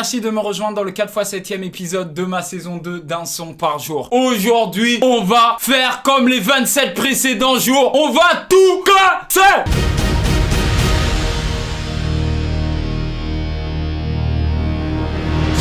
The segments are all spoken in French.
Merci de me rejoindre dans le 4x7e épisode de ma saison 2 d'un son par jour. Aujourd'hui, on va faire comme les 27 précédents jours. On va tout casser!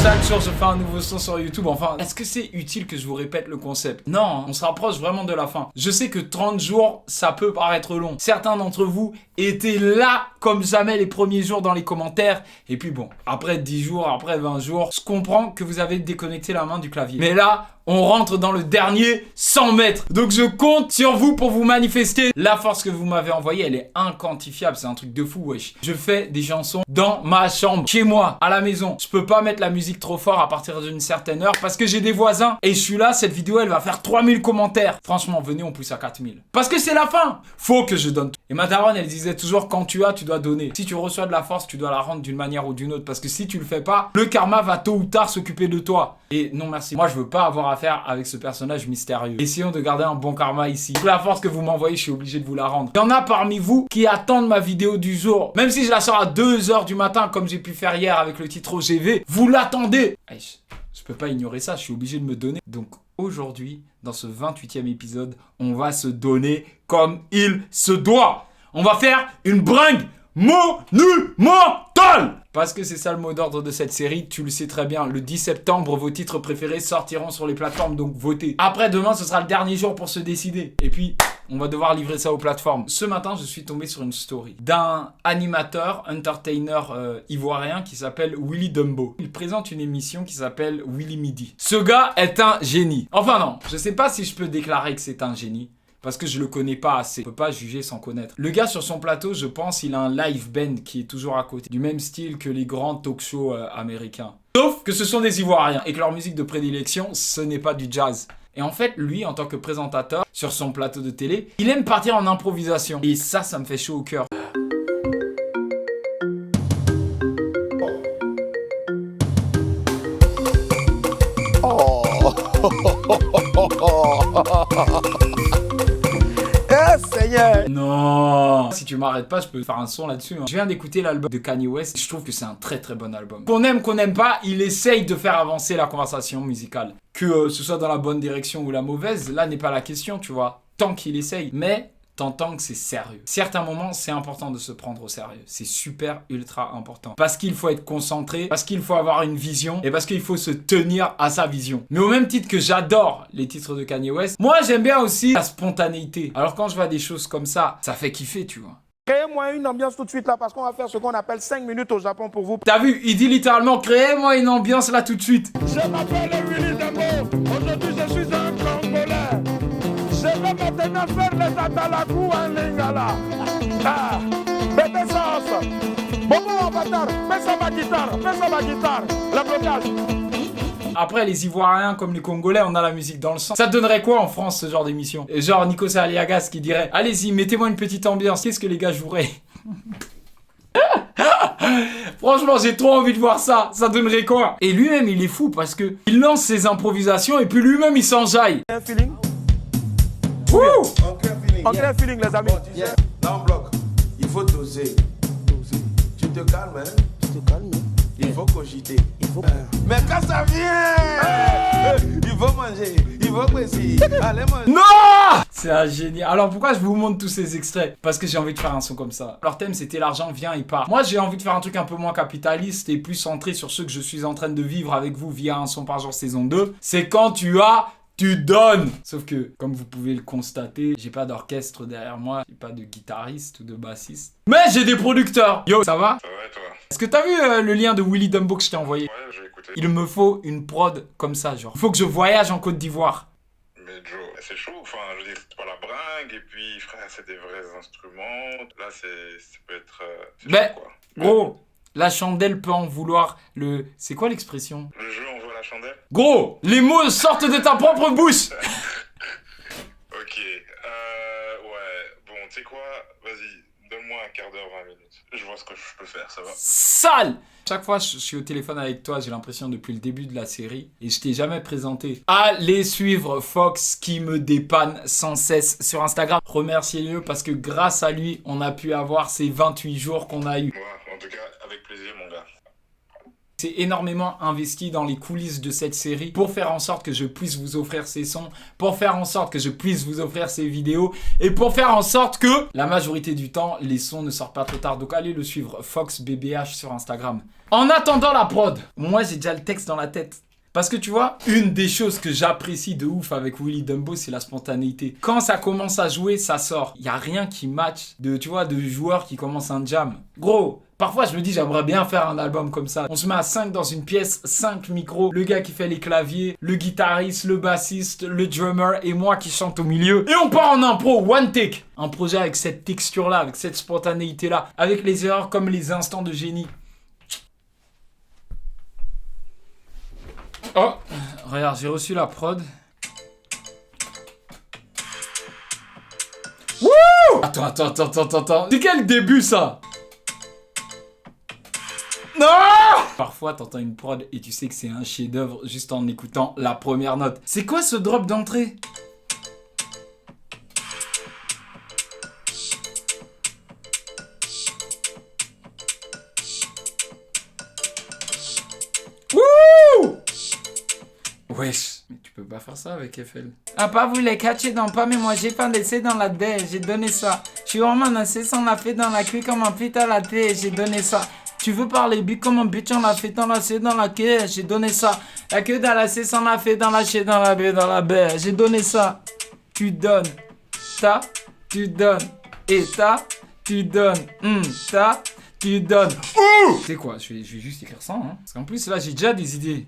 Chaque jour, je fais un nouveau son sur YouTube. Enfin, est-ce que c'est utile que je vous répète le concept? Non, on se rapproche vraiment de la fin. Je sais que 30 jours, ça peut paraître long. Certains d'entre vous étaient là comme jamais les premiers jours dans les commentaires. Et puis bon, après 10 jours, après 20 jours, je comprends que vous avez déconnecté la main du clavier. Mais là, on rentre dans le dernier 100 mètres. Donc je compte sur vous pour vous manifester. La force que vous m'avez envoyée, elle est inquantifiable. C'est un truc de fou, wesh. Je fais des chansons dans ma chambre, chez moi, à la maison. Je peux pas mettre la musique trop fort à partir d'une certaine heure parce que j'ai des voisins. Et je suis là, cette vidéo, elle va faire 3000 commentaires. Franchement, venez, on pousse à 4000. Parce que c'est la fin. Faut que je donne tout. Et ma daronne, elle disait toujours, quand tu as, tu dois donner. Si tu reçois de la force, tu dois la rendre d'une manière ou d'une autre. Parce que si tu le fais pas, le karma va tôt ou tard s'occuper de toi. Et non merci. Moi, je veux pas avoir affaire avec ce personnage mystérieux. Essayons de garder un bon karma ici. La force que vous m'envoyez, je suis obligé de vous la rendre. Il y en a parmi vous qui attendent ma vidéo du jour. Même si je la sors à 2h du matin, comme j'ai pu faire hier avec le titre OGV, vous l'attendez. Je peux pas ignorer ça, je suis obligé de me donner. Donc aujourd'hui, dans ce 28e épisode, on va se donner comme il se doit. On va faire une bringue monumentale. Parce que c'est ça le mot d'ordre de cette série, tu le sais très bien. Le 10 septembre, vos titres préférés sortiront sur les plateformes, donc votez. Après, demain, ce sera le dernier jour pour se décider. Et puis, on va devoir livrer ça aux plateformes. Ce matin, je suis tombé sur une story d'un animateur, entertainer ivoirien qui s'appelle Willy Dumbo. Il présente une émission qui s'appelle Willy Midi. Ce gars est un génie. Enfin non, je sais pas si je peux déclarer que c'est un génie. Parce que je le connais pas assez. Je peux pas juger sans connaître. Le gars sur son plateau, je pense, il a un live band qui est toujours à côté. Du même style que les grands talk shows américains. Sauf que ce sont des Ivoiriens et que leur musique de prédilection, ce n'est pas du jazz. Et en fait, lui, en tant que présentateur, sur son plateau de télé, il aime partir en improvisation. Et ça me fait chaud au cœur. Seigneur. Non. Si tu m'arrêtes pas, je peux faire un son là-dessus. Je viens d'écouter l'album de Kanye West. Je trouve que c'est un très très bon album. Qu'on n'aime pas, il essaye de faire avancer la conversation musicale. Que ce soit dans la bonne direction ou la mauvaise, là n'est pas la question, tu vois. Tant qu'il essaye. Mais t'entends que c'est sérieux. Certains moments, c'est important de se prendre au sérieux. C'est super, ultra important. Parce qu'il faut être concentré, parce qu'il faut avoir une vision, et parce qu'il faut se tenir à sa vision. Mais au même titre que j'adore les titres de Kanye West, moi j'aime bien aussi la spontanéité. Alors quand je vois des choses comme ça fait kiffer, tu vois. Créez-moi une ambiance tout de suite là, parce qu'on va faire ce qu'on appelle 5 minutes au Japon pour vous. T'as vu, il dit littéralement, créez-moi une ambiance là tout de suite. Je m'appelle Willy Dumbo. Aujourd'hui, je suis un Congolais. Je vais maintenant faire les atalakou en lingala. Ah, bébé sauce. Bobo avatar, mets ça ma guitare. Le blocage. Après, les Ivoiriens comme les Congolais, on a la musique dans le sang. Ça te donnerait quoi en France, ce genre d'émission? Genre Nikos Aliagas qui dirait, allez-y, mettez-moi une petite ambiance. Qu'est-ce que les gars joueraient? Franchement, j'ai trop envie de voir ça. Ça donnerait quoi? Et lui-même, il est fou parce que il lance ses improvisations et puis lui-même, il s'enjaille. Un feeling. Wouh! On crée un feeling, les amis. Là, on bloque. Il faut doser. Tu te calmes, hein? Tu te calmes. Il faut cogiter. Mais quand ça vient, il faut manger. Il faut préciser. Allez, manger. Non! C'est un génie. Alors pourquoi je vous montre tous ces extraits? Parce que j'ai envie de faire un son comme ça. Leur thème c'était l'argent vient et part. Moi j'ai envie de faire un truc un peu moins capitaliste et plus centré sur ce que je suis en train de vivre avec vous via un son par jour saison 2. C'est quand tu donnes. Sauf que, comme vous pouvez le constater, j'ai pas d'orchestre derrière moi, j'ai pas de guitariste ou de bassiste. Mais j'ai des producteurs. Yo, ça va? Ça va et toi? Est-ce que t'as vu le lien de Willy Dumbo que je t'ai envoyé? Ouais, j'ai écouté. Il me faut une prod comme ça, genre. Il faut que je voyage en Côte d'Ivoire. Mais Joe, c'est chaud, enfin, je veux dire, c'est pas la bringue, et puis, frère, c'est des vrais instruments. Là, ça peut être... c'est Mais, chaud, quoi. gros, la chandelle peut en vouloir le... C'est quoi l'expression? Le jeu envoie la chandelle? Gros, les mots sortent de ta propre bouche. Ok, ouais, bon, tu sais quoi, vas-y, donne-moi un quart d'heure, 20 minutes. Je vois ce que je peux faire, ça va? Sale. Chaque fois je suis au téléphone avec toi, j'ai l'impression depuis le début de la série, et je t'ai jamais présenté. Allez suivre Fox qui me dépanne sans cesse sur Instagram. Remerciez-le parce que grâce à lui, on a pu avoir ces 28 jours qu'on a eu. Ouais, en tout cas, avec plaisir, mon gars. s'est énormément investi dans les coulisses de cette série pour faire en sorte que je puisse vous offrir ces sons, pour faire en sorte que je puisse vous offrir ces vidéos et pour faire en sorte que la majorité du temps, les sons ne sortent pas trop tard. Donc allez le suivre, FoxBBH sur Instagram. En attendant la prod, moi j'ai déjà le texte dans la tête. Parce que tu vois, une des choses que j'apprécie de ouf avec Willy Dumbo, c'est la spontanéité. Quand ça commence à jouer, ça sort. Il n'y a rien qui match de joueurs qui commencent un jam. Gros, parfois je me dis j'aimerais bien faire un album comme ça. On se met à 5 dans une pièce, 5 micros, le gars qui fait les claviers, le guitariste, le bassiste, le drummer et moi qui chante au milieu. Et on part en impro, one take. Un projet avec cette texture-là, avec cette spontanéité-là, avec les erreurs comme les instants de génie. Oh, regarde, j'ai reçu la prod. Wouh! Attends. C'est quel début ça? Non! Parfois, t'entends une prod et tu sais que c'est un chef-d'œuvre juste en écoutant la première note. C'est quoi ce drop d'entrée? Wesh, mais tu peux pas faire ça avec FL. Ah, pas vous les catcher dans pas, mais moi j'ai pas laissé dans la dé, j'ai donné ça. Je suis vraiment nassé sans la fait dans la cuisse comme un pit à la thé, j'ai donné ça. Tu veux parler but comme un bitch, on l'a fait dans la C dans la queue, j'ai donné ça. La queue dans la C sans la fait dans la C dans la B dans la baie, j'ai donné ça. Tu donnes, ta, tu donnes, et ta, tu donnes, ta, tu donnes. Ouh! C'est quoi, je vais juste écrire ça, hein. Parce qu'en plus là j'ai déjà des idées.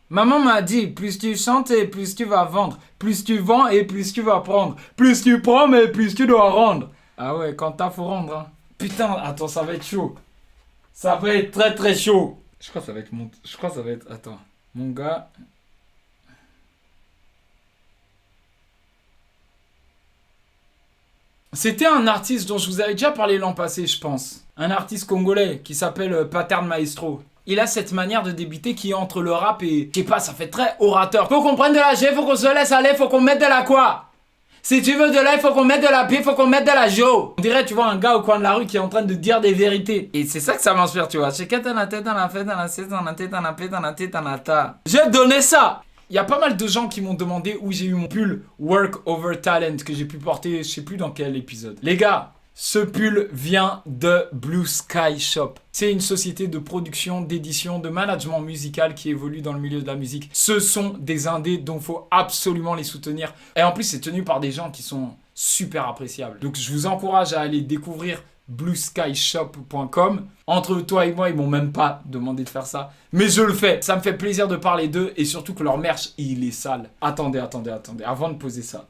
Maman m'a dit, plus tu chantes et plus tu vas vendre. Plus tu vends et plus tu vas prendre. Plus tu prends mais plus tu dois rendre. Ah ouais, quand t'as faut rendre, hein. Putain, attends, ça va être chaud. Ça va être très très chaud. Je crois que ça va être Attends. Mon gars... C'était un artiste dont je vous avais déjà parlé l'an passé, je pense. Un artiste congolais qui s'appelle Pattern Maestro. Il a cette manière de débuter qui est entre le rap et... Je sais pas, ça fait très orateur. Faut qu'on prenne de la G, faut qu'on se laisse aller, faut qu'on mette de la quoi? Si tu veux de la, faut qu'on mette de la P, faut qu'on mette de la Jo. On dirait, tu vois, un gars au coin de la rue qui est en train de dire des vérités. Et c'est ça que ça m'inspire, tu vois. J'ai qu'à dans la tête, dans la fête, dans la C, dans la tête, dans la P, dans la tête, dans la ta. J'ai donné ça. Il y a pas mal de gens qui m'ont demandé où j'ai eu mon pull Work Over Talent que j'ai pu porter, je sais plus dans quel épisode. Les gars, ce pull vient de Blue Sky Shop. C'est une société de production, d'édition, de management musical qui évolue dans le milieu de la musique. Ce sont des indés dont il faut absolument les soutenir. Et en plus, c'est tenu par des gens qui sont super appréciables. Donc, je vous encourage à aller découvrir blueskyshop.com. Entre toi et moi, ils m'ont même pas demandé de faire ça. Mais je le fais. Ça me fait plaisir de parler d'eux et surtout que leur merch, il est sale. Attendez. Avant de poser ça.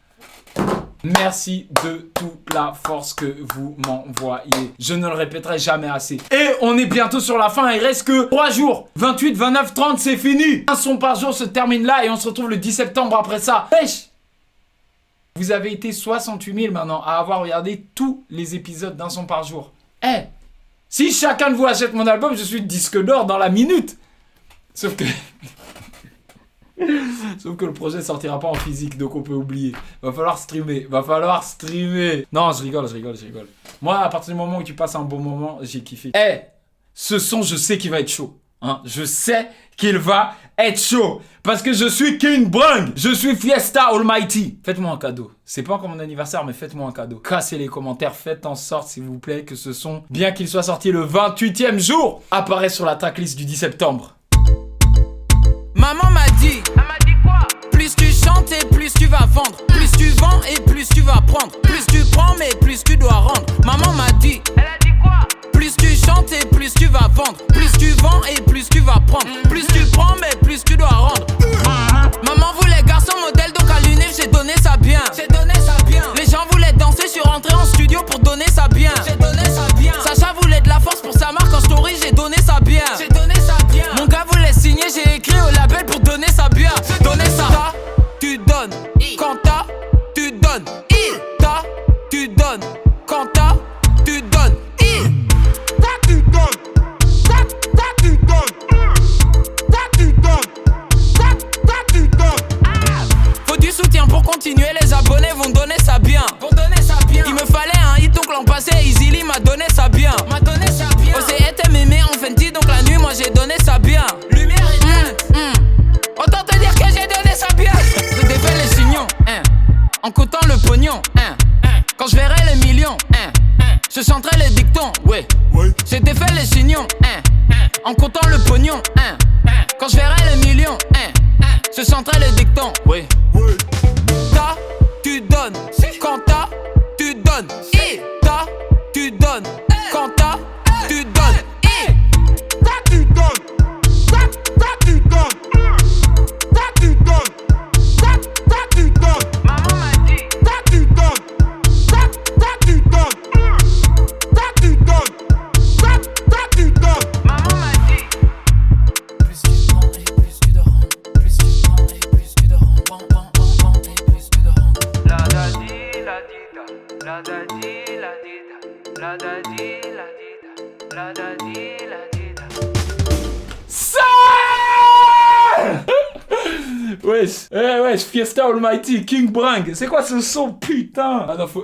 Merci de toute la force que vous m'envoyez. Je ne le répéterai jamais assez. Et on est bientôt sur la fin. Il reste que 3 jours. 28, 29, 30, c'est fini. Un son par jour se termine là et on se retrouve le 10 septembre après ça. Wesh! Vous avez été 68 000 maintenant à avoir regardé tous les épisodes d'un son par jour. Si chacun de vous achète mon album, je suis disque d'or dans la minute. Sauf que le projet sortira pas en physique, donc on peut oublier. Va falloir streamer. Non, je rigole. Moi, à partir du moment où tu passes un bon moment, j'ai kiffé. Ce son, je sais qu'il va être chaud. Hein, je sais qu'il va être chaud. Parce que je suis King Brung. Je suis Fiesta Almighty. Faites-moi un cadeau. C'est pas encore mon anniversaire, mais faites-moi un cadeau. Cassez les commentaires. Faites en sorte, s'il vous plaît, que ce son, bien qu'il soit sorti le 28e jour, apparaît sur la tracklist du 10 septembre. Maman m'a dit. Elle m'a dit quoi? Plus tu chantes et plus tu vas vendre. Plus tu vends et plus tu vas prendre. Plus tu prends mais plus tu dois rendre. Maman m'a dit. Elle a dit quoi? Plus tu chantes et plus tu vas vendre. Plus tu vends et plus tu vas prendre. Plus tu prends mais plus tu dois rendre. Maman voulait garçon modèle donc à l'UNIF j'ai donné ça bien. Les gens voulaient danser, je suis rentré en studio pour donner ça bien. Sacha voulait de la force pour sa marque en story, j'ai donné ça bien. Mon gars voulait signer, j'ai écrit au label pour donner ça bien. Donner ça. Ta, tu donnes. Quand t'as, tu donnes. Ta, tu donnes. Quand t'as, tu donnes. Tu donnes. en comptant le pognon, quand je verrai les millions, je chanterai les dictons. Oui. T'as, tu donnes, quand t'as, tu donnes. T'as, tu donnes, quand t'as, tu donnes. Wesh, wesh, Fiesta Almighty, King Brang, c'est quoi ce son, putain? Ah non, faut...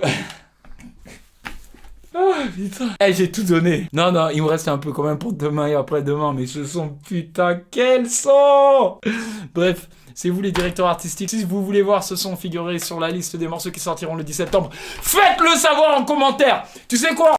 Ah putain. J'ai tout donné. Non, il me reste un peu quand même pour demain et après-demain, mais ce son, putain, quel son! Bref, c'est vous les directeurs artistiques. Si vous voulez voir ce son figurer sur la liste des morceaux qui sortiront le 10 septembre, faites-le savoir en commentaire. Tu sais quoi?